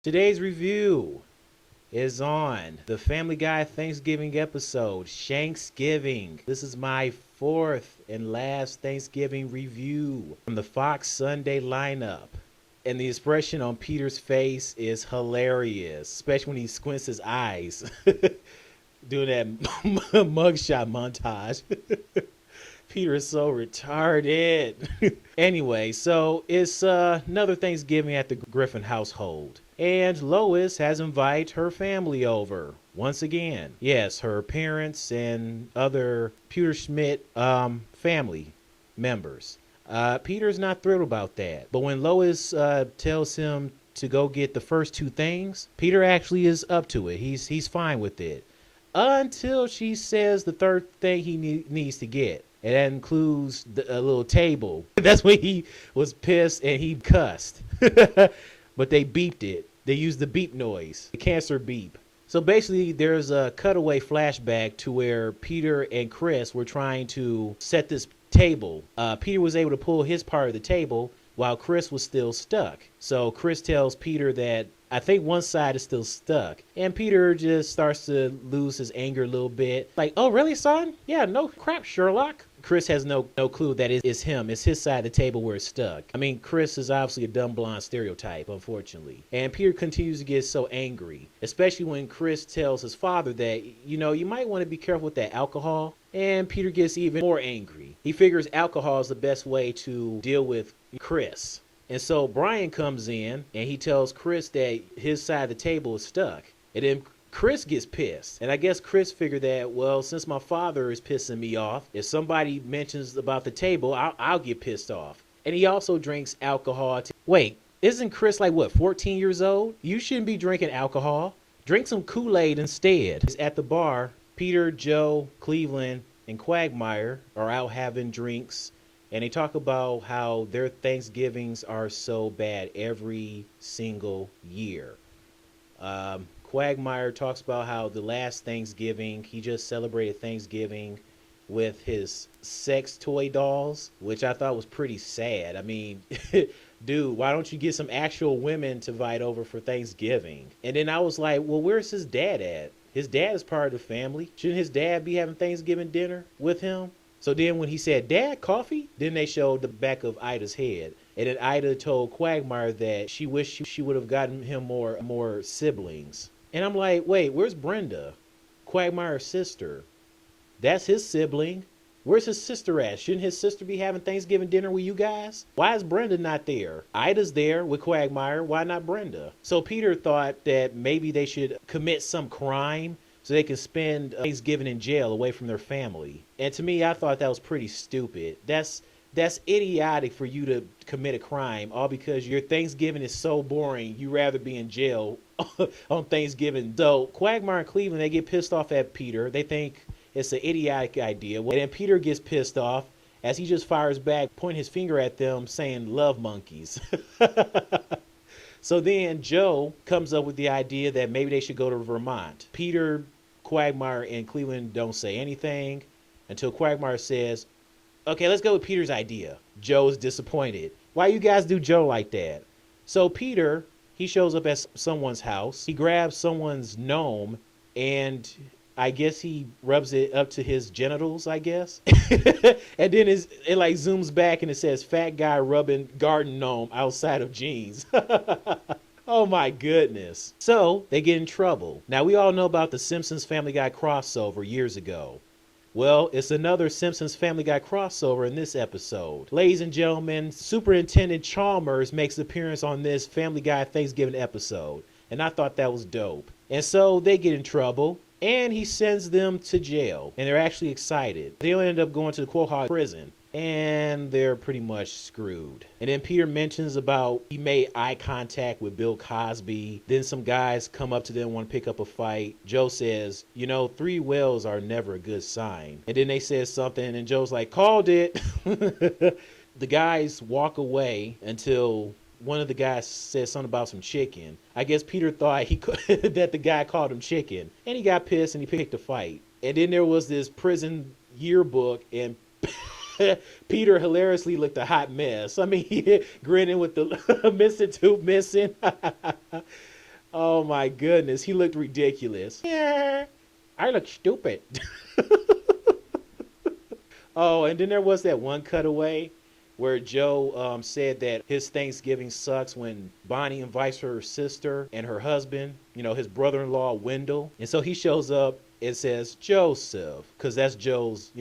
Today's review is on the Family Guy Thanksgiving episode, Shanksgiving. This is my fourth and last Thanksgiving review from the Fox Sunday lineup. And the expression on Peter's face is hilarious, especially when he squints his eyes doing that mugshot montage. Peter is so retarded. Anyway, so it's another Thanksgiving at the Griffin household. And Lois has invited her family over once again. Yes, her parents and other Peter Schmidt family members. Peter's not thrilled about that. But when Lois tells him to go get the first two things, Peter actually is up to it. He's fine with it. Until she says the third thing he needs to get. And that includes a little table. That's when he was pissed and he cussed. But they beeped it. They used the beep noise, the cancer beep. So basically, there's a cutaway flashback to where Peter and Chris were trying to set this table. Peter was able to pull his part of the table while Chris was still stuck. So Chris tells Peter that I think one side is still stuck. And Peter just starts to lose his anger a little bit. Like, oh, really, son? Yeah, no crap, Sherlock. Chris has no clue that it's him. It's his side of the table where it's stuck. I mean, Chris is obviously a dumb blonde stereotype, unfortunately. And Peter continues to get so angry, especially when Chris tells his father that, you might want to be careful with that alcohol. And Peter gets even more angry. He figures alcohol is the best way to deal with Chris. And so Brian comes in and he tells Chris that his side of the table is stuck. And then Chris gets pissed. And I guess Chris figured that, well, since my father is pissing me off, if somebody mentions about the table, I'll get pissed off. And he also drinks alcohol. Wait, isn't Chris 14 years old? You shouldn't be drinking alcohol. Drink some Kool-Aid instead. At the bar, Peter, Joe, Cleveland, and Quagmire are out having drinks. And they talk about how their Thanksgivings are so bad every single year. Quagmire talks about how the last Thanksgiving, he just celebrated Thanksgiving with his sex toy dolls, which I thought was pretty sad. I mean, dude, why don't you get some actual women to invite over for Thanksgiving? And then I was like, well, where's his dad at? His dad is part of the family. Shouldn't his dad be having Thanksgiving dinner with him? So then when he said, Dad, coffee? Then they showed the back of Ida's head. And then Ida told Quagmire that she wished she would have gotten him more siblings. And I'm like, wait, where's Brenda? Quagmire's sister. That's his sibling. Where's his sister at? Shouldn't his sister be having Thanksgiving dinner with you guys? Why is Brenda not there? Ida's there with Quagmire. Why not Brenda? So Peter thought that maybe they should commit some crime so they can spend Thanksgiving in jail away from their family. And to me, I thought that was pretty stupid. That's idiotic for you to commit a crime, all because your Thanksgiving is so boring, you rather be in jail on Thanksgiving. So Quagmire and Cleveland, they get pissed off at Peter. They think it's an idiotic idea. And then Peter gets pissed off as he just fires back, pointing his finger at them, saying, love monkeys. So then Joe comes up with the idea that maybe they should go to Vermont. Peter, Quagmire, and Cleveland don't say anything until Quagmire says, okay, let's go with Peter's idea. Joe is disappointed. Why you guys do Joe like that? So Peter, he shows up at someone's house. He grabs someone's gnome and I guess he rubs it up to his genitals, I guess. And then it zooms back and it says fat guy rubbing garden gnome outside of jeans. Oh my goodness. So they get in trouble. Now we all know about the Simpsons Family Guy crossover years ago. Well, it's another Simpsons Family Guy crossover in this episode. Ladies and gentlemen, Superintendent Chalmers makes an appearance on this Family Guy Thanksgiving episode. And I thought that was dope. And so they get in trouble. And he sends them to jail. And they're actually excited. They'll end up going to the Quahog prison. And they're pretty much screwed. And then Peter mentions about he made eye contact with Bill Cosby. Then some guys come up to them and want to pick up a fight. Joe says, 3 whales are never a good sign. And then they said something and Joe's like, called it. The guys walk away until one of the guys said something about some chicken. I guess Peter thought that the guy called him chicken. And he got pissed and he picked a fight. And then there was this prison yearbook and Peter hilariously looked a hot mess. I mean, he grinning with the missing tooth missing. Oh my goodness, he looked ridiculous. Yeah, I look stupid. Oh, and then there was that one cutaway where Joe said that his Thanksgiving sucks when Bonnie invites her sister and her husband, his brother-in-law Wendell. And so he shows up and says Joseph, because that's Joe's,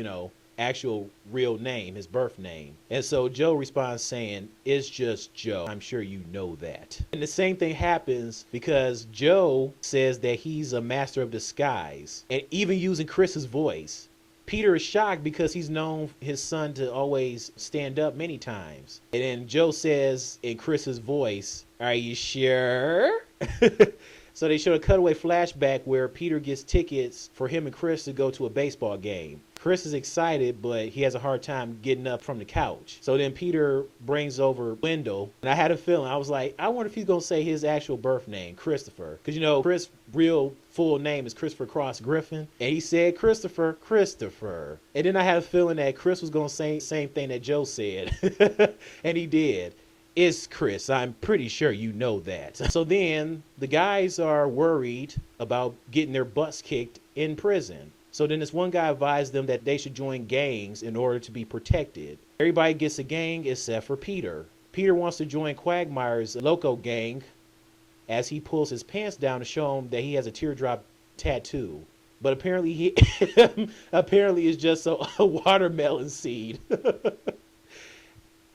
actual real name, his birth name. And so Joe responds saying, it's just Joe. I'm sure you know that. And the same thing happens because Joe says that he's a master of disguise and even using Chris's voice. Peter is shocked because he's known his son to always stand up many times. And then Joe says in Chris's voice, are you sure? So they show a cutaway flashback where Peter gets tickets for him and Chris to go to a baseball game. Chris is excited, but he has a hard time getting up from the couch. So then Peter brings over Wendell, and I had a feeling, I was like, I wonder if he's going to say his actual birth name, Christopher. Because, Chris' real full name is Christopher Cross Griffin, and he said Christopher. And then I had a feeling that Chris was going to say the same thing that Joe said, and he did. It's Chris. I'm pretty sure you know that. So then the guys are worried about getting their butts kicked in prison. So then this one guy advised them that they should join gangs in order to be protected. Everybody gets a gang except for Peter. Peter wants to join Quagmire's Loco gang as he pulls his pants down to show him that he has a teardrop tattoo. But apparently it's just a watermelon seed.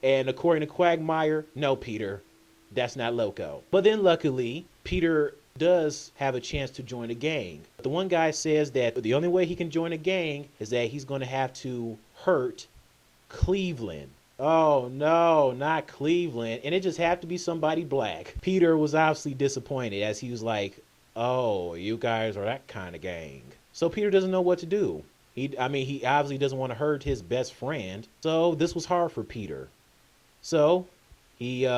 And according to Quagmire, no, Peter, that's not Loco. But then luckily, Peter does have a chance to join a gang. The one guy says that the only way he can join a gang is that he's going to have to hurt Cleveland. Oh no, not Cleveland. And it just had to be somebody black. Peter was obviously disappointed as he was like, oh, you guys are that kind of gang. So Peter doesn't know what to do. He obviously doesn't want to hurt his best friend. So this was hard for Peter. So he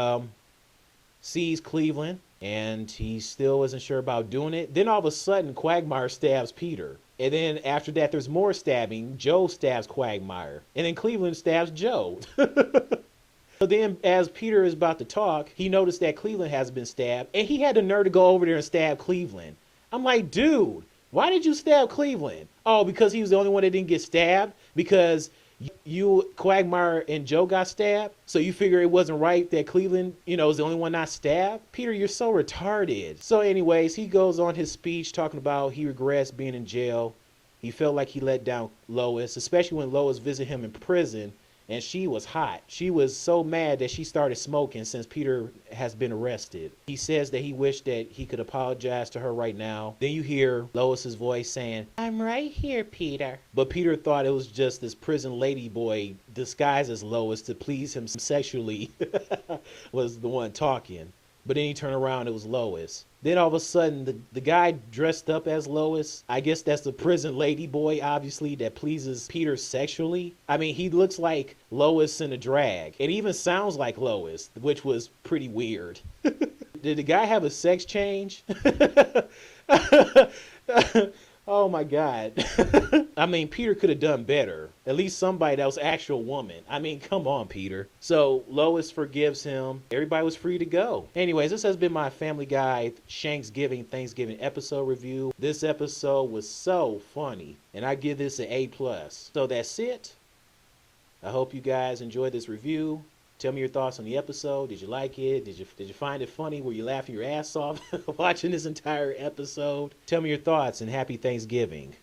sees Cleveland and he still isn't sure about doing it. Then all of a sudden, Quagmire stabs Peter. And then after that, there's more stabbing. Joe stabs Quagmire. And then Cleveland stabs Joe. So then as Peter is about to talk, he noticed that Cleveland has been stabbed. And he had the nerve to go over there and stab Cleveland. I'm like, dude, why did you stab Cleveland? Oh, because he was the only one that didn't get stabbed? Because you, Quagmire, and Joe got stabbed? So you figure it wasn't right that Cleveland, is the only one not stabbed? Peter, you're so retarded. So anyways, he goes on his speech talking about he regrets being in jail. He felt like he let down Lois, especially when Lois visited him in prison. And she was hot. She was so mad that she started smoking since Peter has been arrested. He says that he wished that he could apologize to her right now. Then you hear Lois's voice saying, I'm right here, Peter. But Peter thought it was just this prison lady boy disguised as Lois to please him sexually was the one talking. But then he turned around, it was Lois. Then all of a sudden, the guy dressed up as Lois, I guess that's the prison lady boy, obviously, that pleases Peter sexually. He looks like Lois in a drag. It even sounds like Lois, which was pretty weird. Did the guy have a sex change? Oh my God. Peter could have done better. At least somebody that was actual woman. Come on, Peter. So Lois forgives him. Everybody was free to go. Anyways, this has been my Family Guy Shanksgiving Thanksgiving episode review. This episode was so funny, and I give this an A+. So that's it. I hope you guys enjoyed this review. Tell me your thoughts on the episode. Did you like it? Did you find it funny? Were you laughing your ass off watching this entire episode? Tell me your thoughts and happy Thanksgiving.